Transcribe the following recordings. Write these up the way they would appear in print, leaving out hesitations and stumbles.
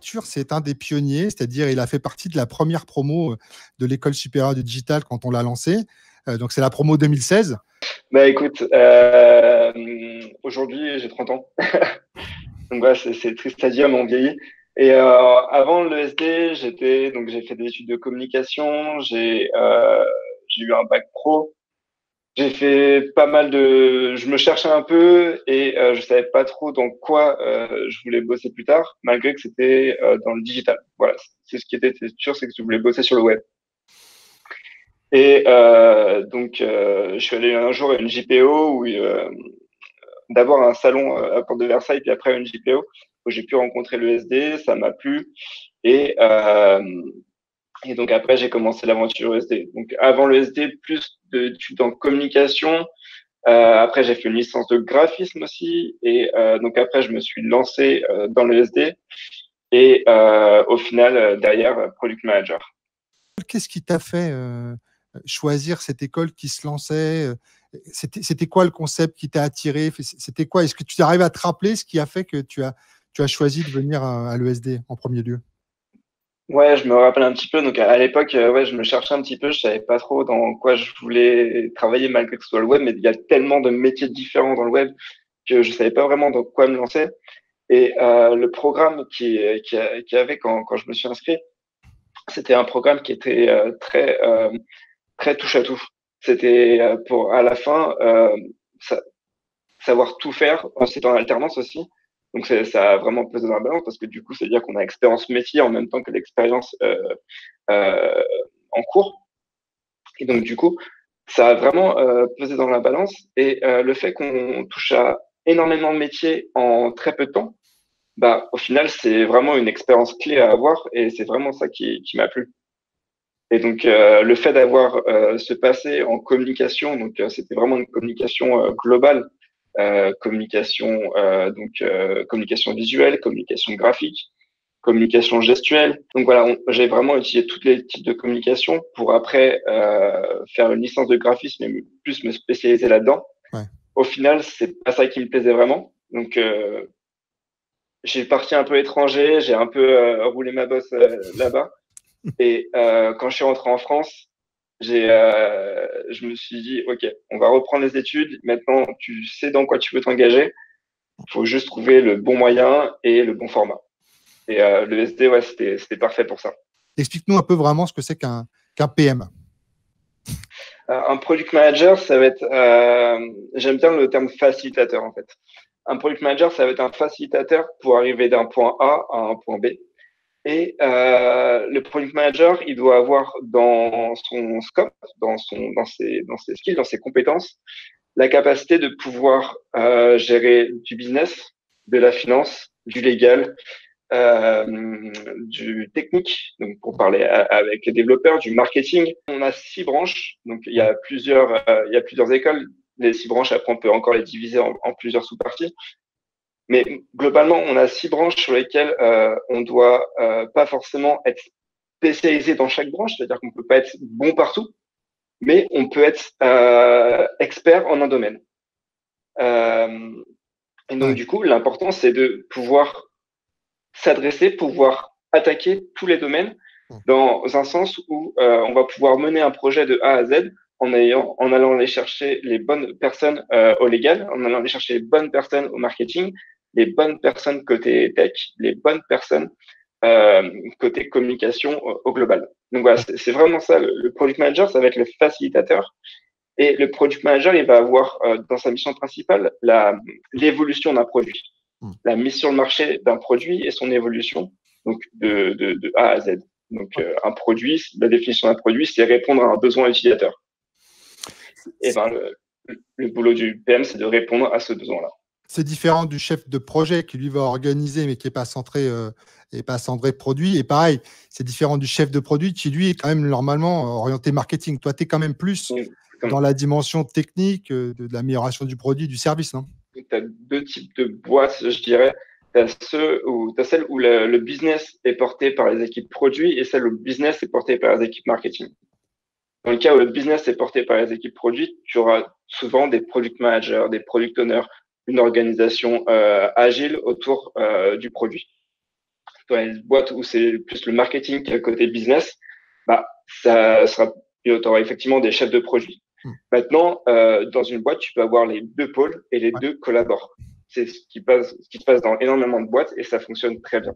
Arthur, c'est un des pionniers, c'est-à-dire il a fait partie de la première promo de l'École supérieure du digital quand on l'a lancée. Donc, c'est la promo 2016. Bah écoute, aujourd'hui j'ai 30 ans. Donc voilà, c'est triste à dire, mais on vieillit. Et avant l'ESD, j'ai fait des études de communication, j'ai eu un bac pro. J'ai fait pas mal je me cherchais un peu et je savais pas trop dans quoi je voulais bosser plus tard, malgré que c'était dans le digital. Voilà, c'est ce qui était sûr, c'est que je voulais bosser sur le web. Et je suis allé un jour à une JPO où d'abord un salon à Porte de Versailles, puis après une JPO où j'ai pu rencontrer le SD, ça m'a plu et et donc après j'ai commencé l'aventure ESD. Donc avant le SD, plus d'études en communication. Après, j'ai fait une licence de graphisme aussi. Et donc après, je me suis lancé dans le SD. Et au final, derrière, product manager. Qu'est-ce qui t'a fait choisir cette école qui se lançait? C'était quoi le concept qui t'a attiré? C'était quoi? Est-ce que tu arrives à te rappeler ce qui a fait que tu as choisi de venir à l'ESD en premier lieu? Ouais, je me rappelle un petit peu. Donc à l'époque, ouais, je me cherchais un petit peu. Je savais pas trop dans quoi je voulais travailler malgré que ce soit le web. Mais il y a tellement de métiers différents dans le web que je savais pas vraiment dans quoi me lancer. Et le programme qui avait quand je me suis inscrit, c'était un programme qui était très touche à tout. C'était pour à la fin savoir tout faire. C'est en alternance aussi. Donc ça a vraiment pesé dans la balance parce que du coup, c'est-à-dire qu'on a expérience métier en même temps que l'expérience euh, en cours. Et donc du coup, ça a vraiment pesé dans la balance. Et le fait qu'on touche à énormément de métiers en très peu de temps, bah au final, c'est vraiment une expérience clé à avoir et c'est vraiment ça qui m'a plu. Et donc, le fait d'avoir ce passé en communication, donc c'était vraiment une communication globale, communication visuelle, communication graphique, communication gestuelle. Donc voilà, j'ai vraiment utilisé tous les types de communication pour après faire une licence de graphisme et plus me spécialiser là-dedans. Ouais. Au final, c'est pas ça qui me plaisait vraiment. Donc, j'ai parti un peu étranger, j'ai un peu roulé ma bosse là-bas. Et quand je suis rentré en France, je me suis dit, OK, on va reprendre les études. Maintenant, tu sais dans quoi tu veux t'engager. Il faut juste trouver le bon moyen et le bon format. Et le SD, ouais, c'était parfait pour ça. Explique-nous un peu vraiment ce que c'est qu'un PM. Un product manager, ça va être, j'aime bien le terme facilitateur en fait. Un product manager, ça va être un facilitateur pour arriver d'un point A à un point B. Et le product manager, il doit avoir dans son scope, dans ses skills, dans ses compétences, la capacité de pouvoir gérer du business, de la finance, du légal, du technique, donc pour parler avec les développeurs, du marketing. On a 6 branches, donc il y a plusieurs écoles. Les 6 branches, après, on peut encore les diviser en plusieurs sous-parties. Mais globalement, on a 6 branches sur lesquelles on doit pas forcément être spécialisé dans chaque branche, c'est-à-dire qu'on peut pas être bon partout, mais on peut être expert en un domaine. Et donc, Ouais. du coup, l'important, c'est de pouvoir s'adresser, pouvoir attaquer tous les domaines dans un sens où on va pouvoir mener un projet de A à Z en allant aller chercher les bonnes personnes au légal, en allant aller chercher les bonnes personnes au marketing, les bonnes personnes côté tech, les bonnes personnes côté communication au global. Donc voilà, c'est vraiment ça. Le product manager, ça va être le facilitateur. Et le product manager, il va avoir dans sa mission principale l'évolution d'un produit, la mise sur le marché d'un produit et son évolution, donc de A à Z. Donc un produit, la définition d'un produit, c'est répondre à un besoin utilisateur. Et ben le boulot du PM, c'est de répondre à ce besoin-là. C'est différent du chef de projet qui lui va organiser mais qui n'est pas centré produit. Et pareil, c'est différent du chef de produit qui lui est quand même normalement orienté marketing. Toi, tu es quand même plus dans la dimension technique de l'amélioration du produit, du service, non? Tu as 2 types de boîtes, je dirais. Tu as celle où le business est porté par les équipes produits et celle où le business est porté par les équipes marketing. Dans le cas où le business est porté par les équipes produits, tu auras souvent des product managers, des product owners, une organisation agile autour du produit. Dans les boîtes où c'est plus le marketing qui est le côté business, bah, ça sera, tu auras effectivement des chefs de produits. Maintenant, dans une boîte, tu peux avoir les deux pôles et les deux collaborent. C'est ce qui se passe dans énormément de boîtes et ça fonctionne très bien.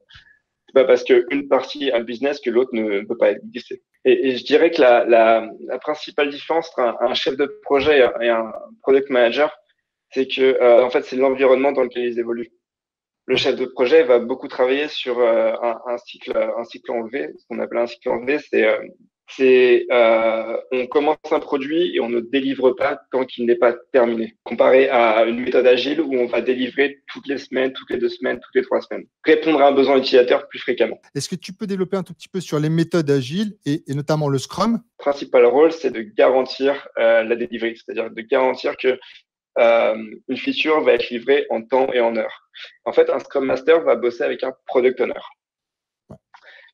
C'est pas parce qu'une partie a un business que l'autre ne peut pas exister. Et je dirais que la principale différence entre un chef de projet et un product manager, c'est que en fait, c'est l'environnement dans lequel ils évoluent. Le chef de projet va beaucoup travailler sur un cycle en V. Ce qu'on appelle un cycle en V, on commence un produit et on ne délivre pas tant qu'il n'est pas terminé. Comparé à une méthode agile où on va délivrer toutes les semaines, toutes les 2 semaines, toutes les 3 semaines. Répondre à un besoin utilisateur plus fréquemment. Est-ce que tu peux développer un tout petit peu sur les méthodes agiles et notamment le Scrum? Le principal rôle, c'est de garantir la delivery, c'est-à-dire de garantir que une feature va être livrée en temps et en heure. En fait, un Scrum Master va bosser avec un Product Owner.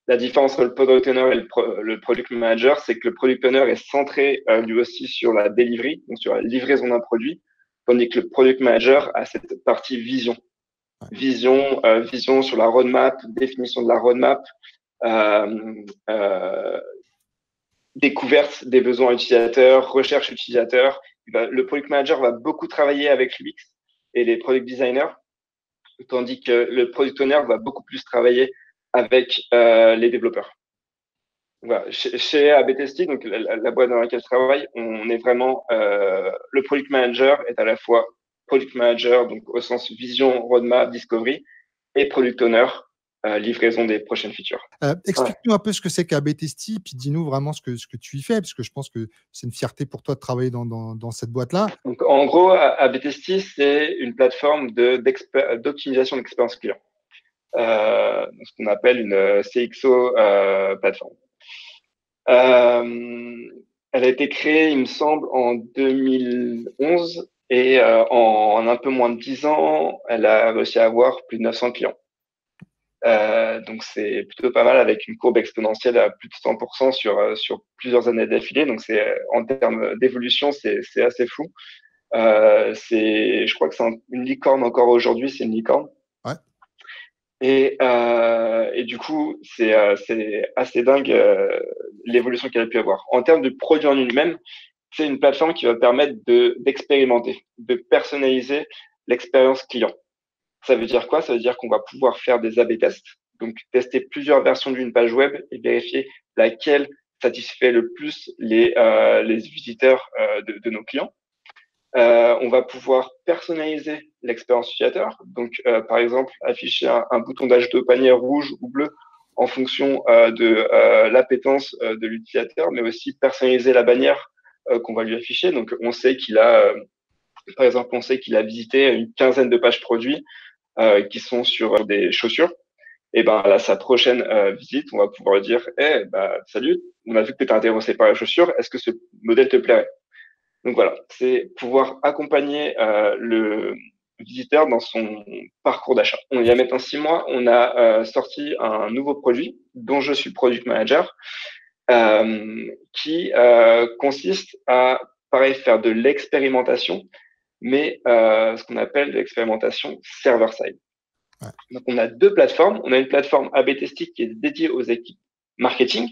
La différence entre le Product Owner et le Product Manager, c'est que le Product Owner est centré lui aussi sur la delivery, donc sur la livraison d'un produit, tandis que le Product Manager a cette partie vision. Vision sur la roadmap, définition de la roadmap, découverte des besoins utilisateurs, recherche utilisateur. Le Product Manager va beaucoup travailler avec l'UX et les Product Designers, tandis que le Product Owner va beaucoup plus travailler avec les développeurs. Voilà. Chez AB Testing, donc la boîte dans laquelle je travaille, on est vraiment le Product Manager est à la fois Product Manager, donc au sens vision, roadmap, discovery, et Product Owner, livraison des prochaines features. Explique-nous un peu ce que c'est qu'AB Testing, puis dis-nous vraiment ce que tu y fais, parce que je pense que c'est une fierté pour toi de travailler dans cette boîte-là. Donc, en gros, AB Testing, c'est une plateforme d'optimisation d'expérience client. Ce qu'on appelle une CXO plateforme. Elle a été créée, il me semble, en 2011 et en un peu moins de 10 ans, elle a réussi à avoir plus de 900 clients. Donc c'est plutôt pas mal avec une courbe exponentielle à plus de 100% sur plusieurs années d'affilée. Donc c'est en termes d'évolution, c'est assez fou. Je crois que c'est une licorne encore aujourd'hui, c'est une licorne. Ouais. Et du coup, c'est assez dingue l'évolution qu'elle a pu avoir. En termes de produit en lui-même, c'est une plateforme qui va permettre d'expérimenter, de personnaliser l'expérience client. Ça veut dire quoi? Ça veut dire qu'on va pouvoir faire des A/B tests, donc tester plusieurs versions d'une page web et vérifier laquelle satisfait le plus les visiteurs de nos clients. On va pouvoir personnaliser l'expérience utilisateur. Donc, par exemple, afficher un bouton d'achat de panier rouge ou bleu en fonction de l'appétence de l'utilisateur, mais aussi personnaliser la bannière qu'on va lui afficher. Donc, on sait qu'il a, par exemple, on sait qu'il a visité une quinzaine de pages produits qui sont sur des chaussures. Et ben là, sa prochaine visite, on va pouvoir dire, salut, on a vu que tu étais intéressé par les chaussures. Est-ce que ce modèle te plairait? Donc voilà, c'est pouvoir accompagner le visiteur dans son parcours d'achat. Il y a maintenant 6 mois, on a sorti un nouveau produit dont je suis product manager qui consiste à, pareil, faire de l'expérimentation, mais ce qu'on appelle de l'expérimentation server-side. Ouais. Donc on a 2 plateformes. On a une plateforme AB Testing qui est dédiée aux équipes marketing,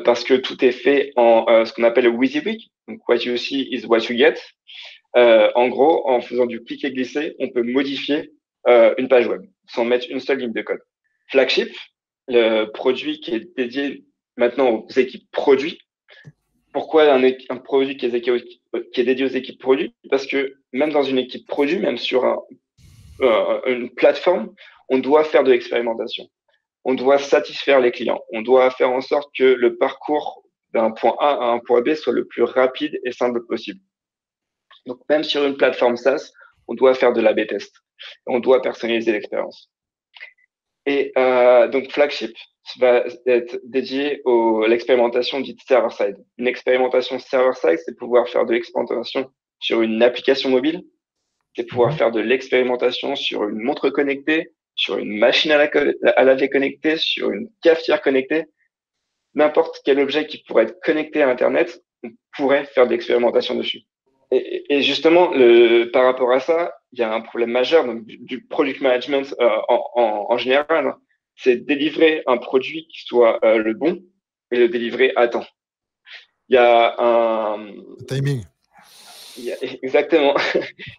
parce que tout est fait en ce qu'on appelle le WYSIWYG. Donc, what you see is what you get. En gros, en faisant du clic et glisser, on peut modifier une page web sans mettre une seule ligne de code. Flagship, le produit qui est dédié maintenant aux équipes produits. Pourquoi un produit qui est dédié aux équipes produits? Parce que même dans une équipe produit, même sur une plateforme, on doit faire de l'expérimentation. On doit satisfaire les clients. On doit faire en sorte que le parcours d'un point A à un point B soit le plus rapide et simple possible. Donc, même sur une plateforme SaaS, on doit faire de l'A/B test. On doit personnaliser l'expérience. Et donc, Flagship va être dédié à l'expérimentation dite server-side. Une expérimentation server-side, c'est pouvoir faire de l'expérimentation sur une application mobile, c'est pouvoir faire de l'expérimentation sur une montre connectée, sur une machine à laver connectée, sur une cafetière connectée. N'importe quel objet qui pourrait être connecté à Internet, on pourrait faire de l'expérimentation dessus. Et justement, par rapport à ça, il y a un problème majeur donc, du product management en général. c'est délivrer un produit qui soit le bon et le délivrer à temps. Il y a un timing. Exactement.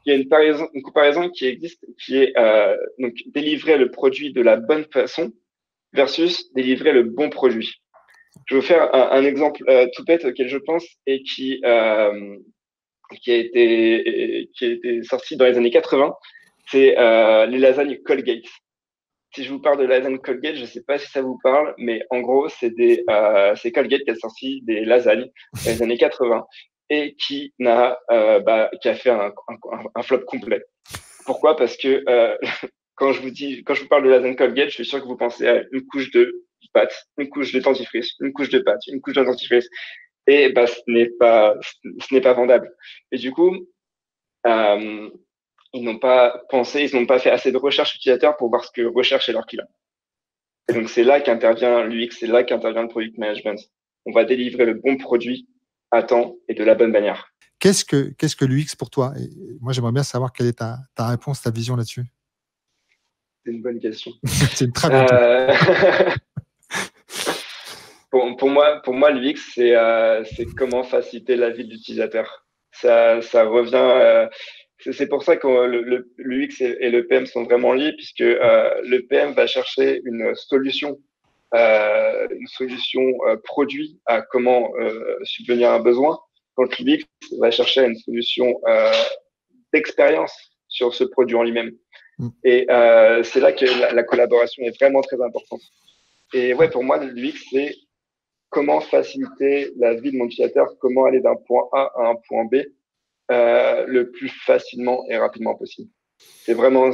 Il y a une comparaison qui existe, qui est donc délivrer le produit de la bonne façon versus délivrer le bon produit. Je vais vous faire un exemple tout bête auquel je pense et qui a été sorti dans les années 80. C'est les lasagnes Colgate. Si je vous parle de lasagne Colgate, je ne sais pas si ça vous parle, mais en gros, c'est Colgate qui a sorti des lasagnes dans les années 80 et qui a fait un flop complet. Pourquoi? Parce que quand je vous parle de lasagne Colgate, je suis sûr que vous pensez à une couche de pâte, une couche de dentifrice, une couche de pâte, une couche de dentifrice, et ce n'est pas vendable. Et du coup, ils n'ont pas fait assez de recherche utilisateur pour voir ce que recherchaient leurs clients. Et donc, c'est là qu'intervient l'UX, c'est là qu'intervient le product management. On va délivrer le bon produit à temps et de la bonne manière. Qu'est-ce que l'UX pour toi? Et moi, j'aimerais bien savoir quelle est ta réponse, ta vision là-dessus. C'est une bonne question. C'est une très bonne question. Pour moi, l'UX, c'est comment faciliter la vie de l'utilisateur. Ça revient. C'est pour ça que l'UX et le PM sont vraiment liés, puisque le PM va chercher une solution produit à comment subvenir à un besoin, quand l'UX va chercher une solution d'expérience sur ce produit en lui-même. Et c'est là que la collaboration est vraiment très importante. Et ouais, pour moi, l'UX, c'est comment faciliter la vie de mon utilisateur, comment aller d'un point A à un point B le plus facilement et rapidement possible. C'est vraiment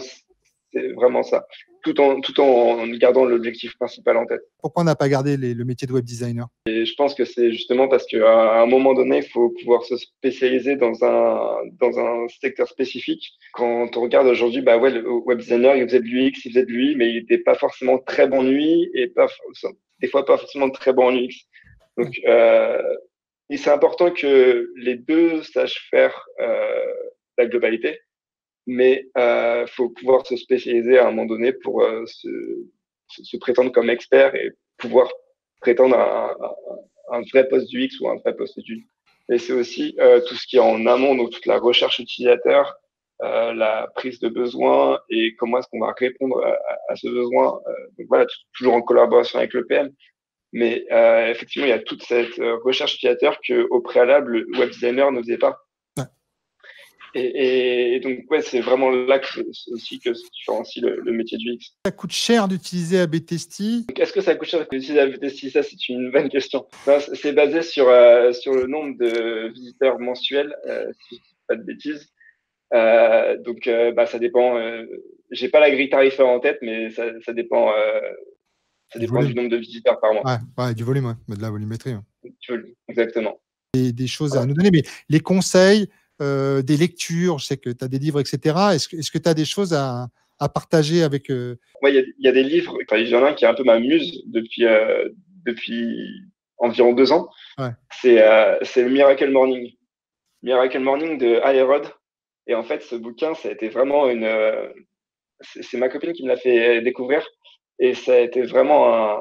ça, tout en gardant l'objectif principal en tête. Pourquoi on n'a pas gardé le métier de web designer? Et je pense que c'est justement parce qu'à un moment donné, il faut pouvoir se spécialiser dans un secteur spécifique. Quand on regarde aujourd'hui, le web designer, il faisait de l'UX, il faisait de l'UI, mais il n'était pas forcément très bon en UI et des fois pas forcément très bon en UX. Donc, et c'est important que les deux sachent faire la globalité, mais faut pouvoir se spécialiser à un moment donné pour se prétendre comme expert et pouvoir prétendre à un vrai poste du X ou un vrai poste du Y. Et c'est aussi tout ce qui est en amont, donc toute la recherche utilisateur, la prise de besoin et comment est-ce qu'on va répondre à ce besoin. Donc voilà, toujours en collaboration avec le PM. Mais effectivement, il y a toute cette recherche utilisateur qu'au préalable, le web designer ne faisait pas. Ouais. Et donc, ouais, c'est vraiment là aussi que se différencie le métier du X. Ça coûte cher d'utiliser AB Testy. Est-ce que ça coûte cher d'utiliser AB Testy? Ça, c'est une bonne question. C'est basé sur le nombre de visiteurs mensuels, si je ne dis pas de bêtises. Donc, ça dépend. J'ai pas la grille tarifaire en tête, mais ça dépend. Ça dépend du nombre de visiteurs par mois. Ouais, du volume, de la volumétrie. Exactement. Des choses à nous donner, mais les conseils, des lectures, je sais que tu as des livres, etc. Est-ce que tu as des choses à partager avec Ouais, il y a des livres. Il y en a un qui est un peu ma muse depuis environ 2 ans. Ouais. C'est le Miracle Morning. Miracle Morning de Aerod. Et en fait, ce bouquin, ça a été vraiment c'est ma copine qui me l'a fait découvrir. Et ça a été vraiment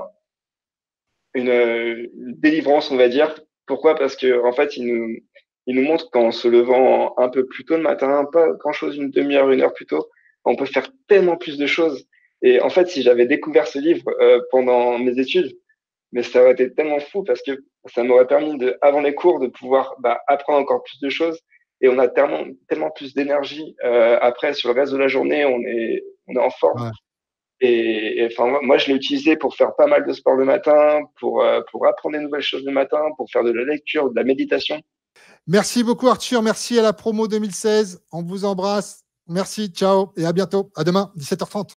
une délivrance, on va dire. Pourquoi? Parce que en fait, il nous montre qu'en se levant un peu plus tôt le matin, pas grand-chose, une demi-heure, 1 heure plus tôt, on peut faire tellement plus de choses. Et en fait, si j'avais découvert ce livre pendant mes études, mais ça aurait été tellement fou parce que ça m'aurait permis avant les cours, de pouvoir apprendre encore plus de choses. Et on a tellement plus d'énergie après sur le reste de la journée, on est en forme. Ouais. Et enfin, moi, je l'ai utilisé pour faire pas mal de sport le matin, pour apprendre des nouvelles choses le matin, pour faire de la lecture, de la méditation. Merci beaucoup, Arthur. Merci à la promo 2016. On vous embrasse. Merci, ciao et à bientôt. À demain, 17h30.